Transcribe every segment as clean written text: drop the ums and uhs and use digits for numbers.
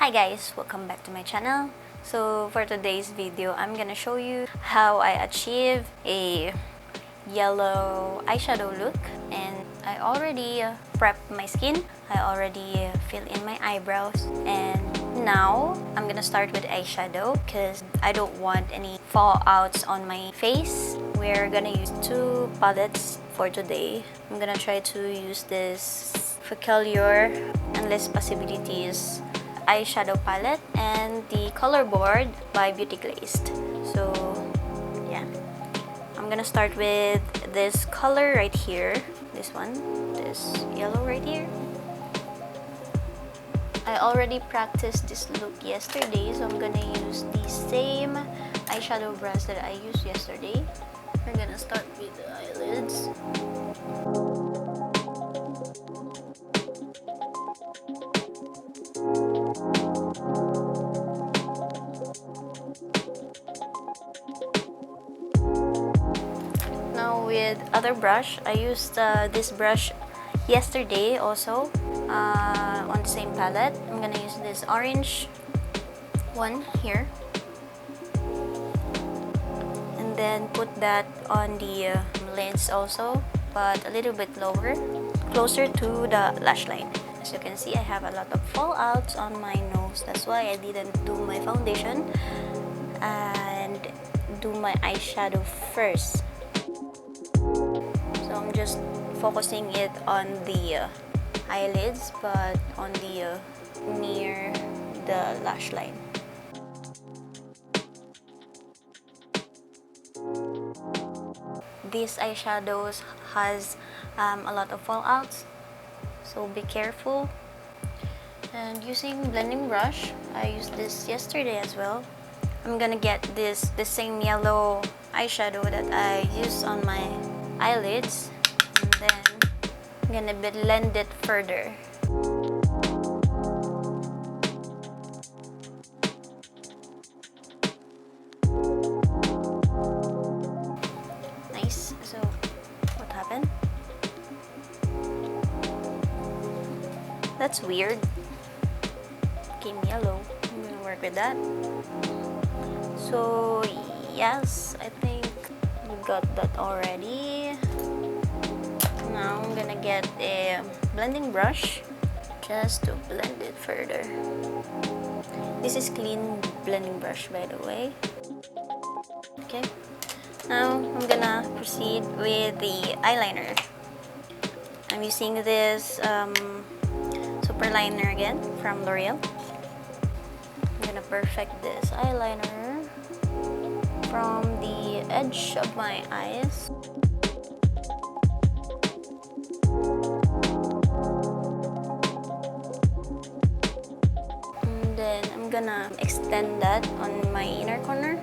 Hi guys, welcome back to my channel. So for today's video, I'm gonna show you how I achieve a yellow eyeshadow look. And I already prepped my skin. I already fill in my eyebrows. And now I'm gonna start with eyeshadow because I don't want any fallouts on my face. We're gonna use two palettes for today. I'm gonna try to use this Peculiar Endless Possibilities eyeshadow palette and the color board by Beauty Glazed. So yeah, I'm gonna start with this color right here, this one, this yellow right here. I already practiced this look yesterday, so I'm gonna use the same eyeshadow brush that I used yesterday. We're gonna start with the eyelids. Now with other brush, I used this brush yesterday also on the same palette. I'm gonna use this orange one here and then put that on the lids also, but a little bit lower, closer to the lash line. As you can see, I have a lot of fallouts on my nose. That's why I didn't do my foundation and do my eyeshadow first. So I'm just focusing it on the eyelids, but on the near the lash line. This eyeshadows has a lot of fallouts, so be careful. And using blending brush, I used this yesterday as well. I'm gonna get the same yellow eyeshadow that I used on my eyelids, and then I'm gonna blend it further. Nice. So what happened? That's weird. Came yellow. I'm gonna work with that. So yes, I think we got that already. Now I'm gonna get a blending brush just to blend it further. This is clean blending brush, by the way. Okay, now I'm gonna proceed with the eyeliner. I'm using this super liner again from L'Oreal. I'm gonna perfect this eyeliner from the edge of my eyes. And then I'm gonna extend that on my inner corner.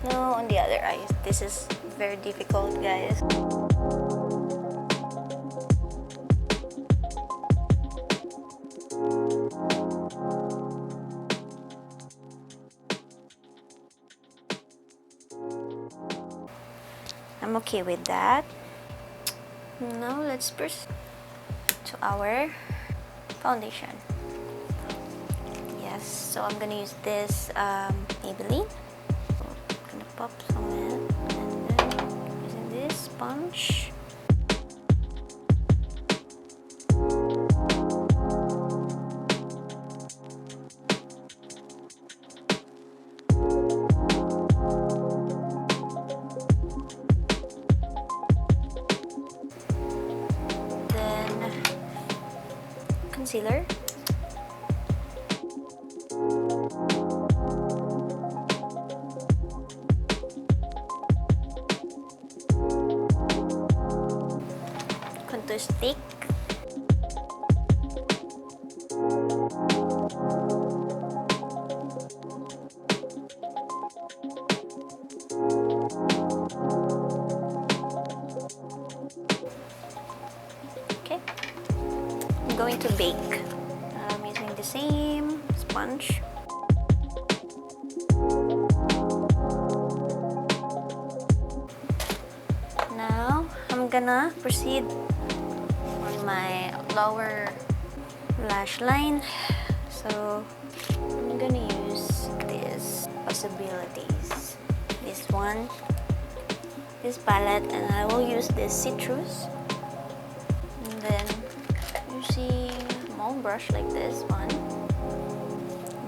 Now on the other eye. This is very difficult, guys. I'm okay with that. Now let's proceed to our foundation. Yes, so I'm gonna use this Maybelline. So I'm gonna pop some in, and then using this sponge. Concealer. Contour stick. Okay. I'm going to bake. I'm using the same sponge. I'm gonna proceed on my lower lash line. So I'm gonna use this Possibilities, this one, this palette, and I will use this Citrus. And then using small brush like this one,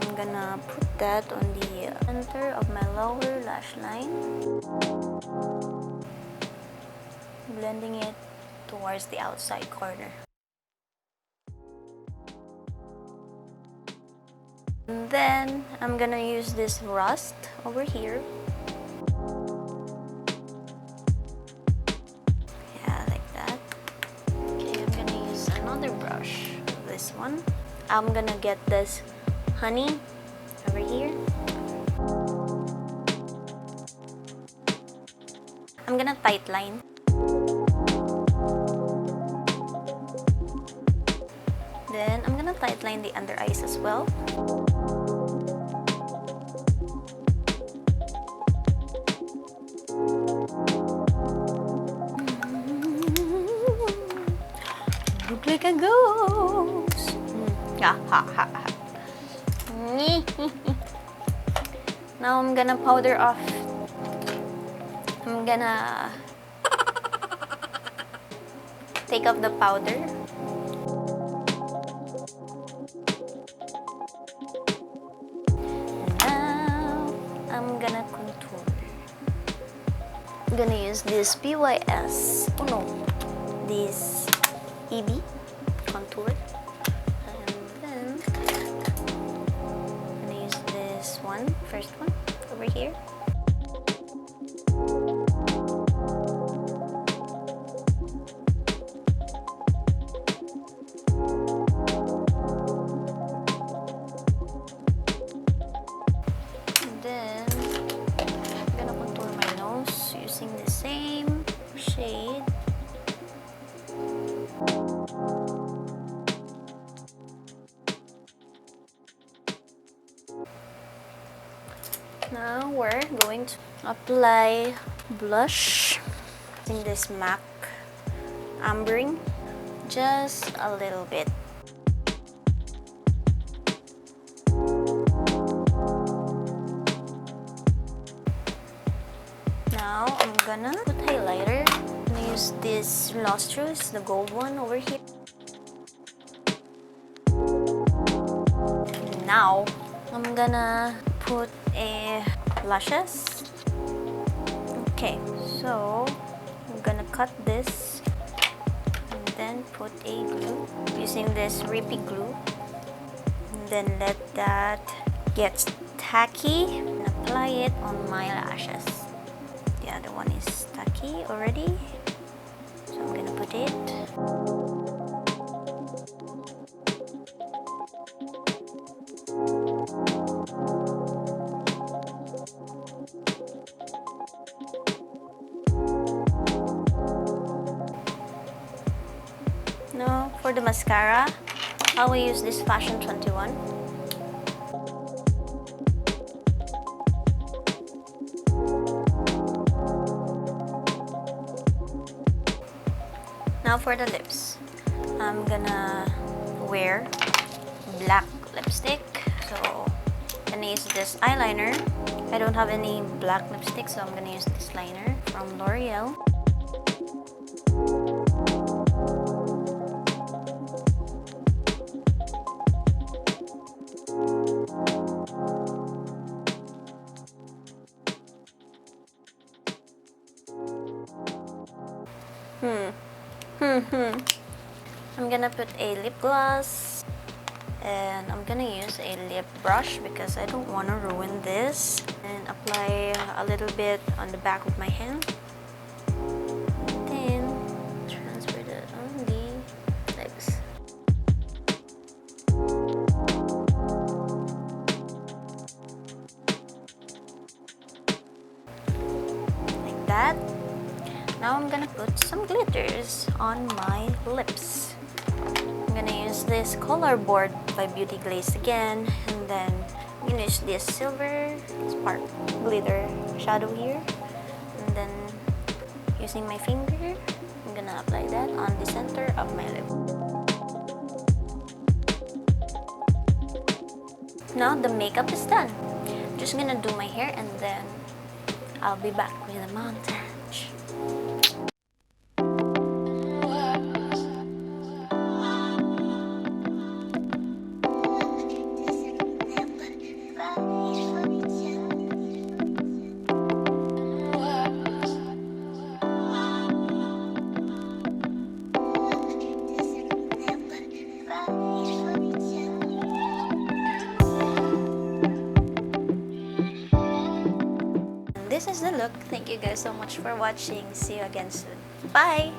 I'm gonna put that on the center of my lower lash line, blending it towards the outside corner. And then I'm gonna use this rust over here. Yeah, like that. Okay, I'm gonna use another brush, this one. I'm gonna get this honey over here. I'm gonna tight line. Then I'm gonna tight line the under eyes as well. Look like a ghost. Now I'm gonna powder off. I'm gonna take off the powder. Now I'm gonna contour. I'm gonna use this BYS. Oh no, this EB contour. And then I'm gonna use this one, first one over here. Then I'm gonna contour my nose using the same shade. Now we're going to apply blush in this MAC Ambering, just a little bit. Now I'm gonna put highlighter. I'm gonna use this Lustrous, the gold one over here. Now I'm gonna put a lashes. Okay, so I'm gonna cut this and then put a glue using this Rippy glue, and then let that get tacky and apply it on my lashes. The other one is tacky already, so I'm gonna put it. Now for the mascara, I will use this Fashion 21. Now for the lips, I'm gonna wear black lipstick. So I'm gonna use this eyeliner. I don't have any black lipstick, so I'm gonna use this liner from L'Oreal. I'm gonna put a lip gloss, and I'm gonna use a lip brush because I don't want to ruin this, and apply a little bit on the back of my hand, and then transfer that on the lips. Like that. Now I'm gonna put some glitters on my lips. I'm gonna use this Color Board by Beauty Glaze again, and then I'm gonna use this Silver Spark glitter shadow here, and then using my finger, I'm gonna apply that on the center of my lip. Now the makeup is done. I'm just gonna do my hair and then I'll be back with a montage. This is the look. Thank you guys so much for watching. See you again soon. Bye!